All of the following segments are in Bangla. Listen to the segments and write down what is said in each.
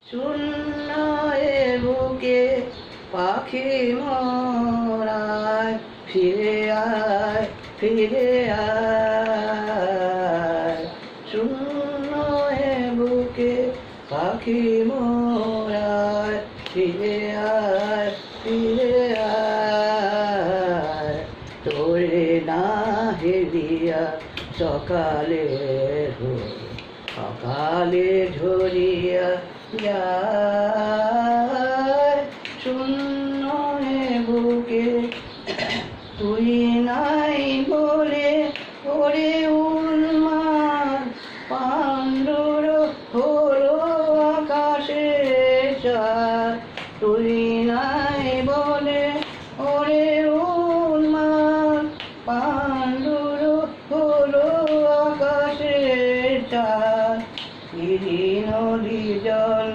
শূন্য এ বুকে পাখি মরায়, ফিরে আয় ফিরে আয়। শূন্য এ বুকে পাখি মরায়, ফিরে আয় ফিরে আয়। তোরে না হেরিয়া সকালে সকালে ঝরিয়া যায়। শূন্য এ বুকে তুই নাই বলে ওরে উন্মাদ পাণ্ডুর হলো আকাশে চাঁদ। তুই নাই বলে ওরে উন্মাদ পাণ্ডুর হলো আকাশে চাঁদ। গিরি নদী জল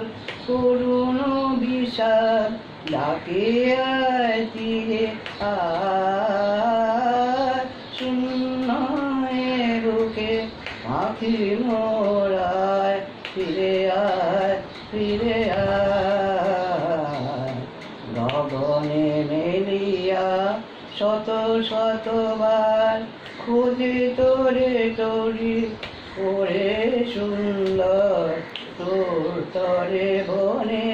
করুণ বিষাদ ডাকে আয় তীরে আয়। শূন্য এ বুকে পাখি মরায়, ফিরে আয় ফিরে আয়। গগনে মেলিয়া শত শতবার খুঁজি তোরে তরি ওরে সুন্দর। তোর তরে বনে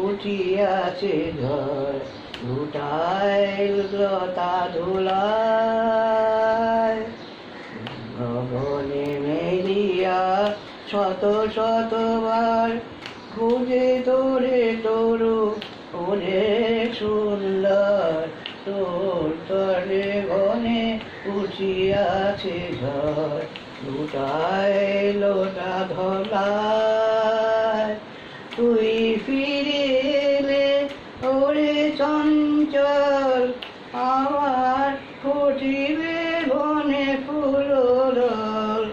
উঠিয়াছে ঝড়, লুটায় লতা ধুলায়। গগনে মেলিয়া শত শতবার খুঁজে তোরে তরু ওরে সুন্দর। তোর তরে বনে উঠিয়াছে ঝড়, লুটায় লোটা ধলায়। তুই ফিরে এলে ওরে চঞ্চল আবার ফুটিবে বনে ফুলদল।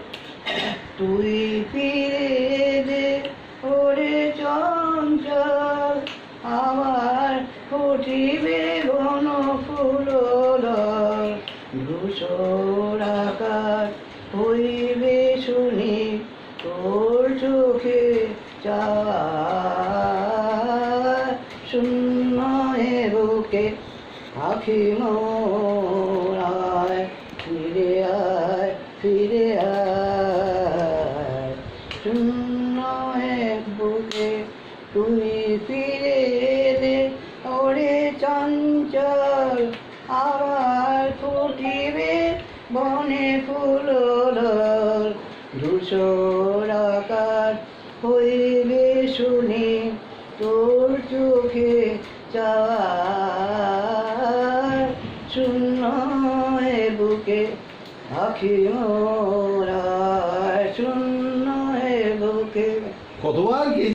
তুই ফিরে এলে ওরে চঞ্চল আবার ফুটিবে বন ফুলদল। ধূসর আকাশ হইবে শুনি তোর চোখে চাওয়ায়। শূন্য এ বুকে পাখি মরায়, ফিরে আয় ফিরে আয়। শূন্য এ বুকে তুই ফিরে এলে ওরে চঞ্চল আবার ফুটিবে বনে ফুলদল। ধূসর আকাশ হইবে শুনি তোর চোখে চাওয়ায়। শূন্য এ বুকে পাখি মরায়, শূন্য এ বুকে। কতবার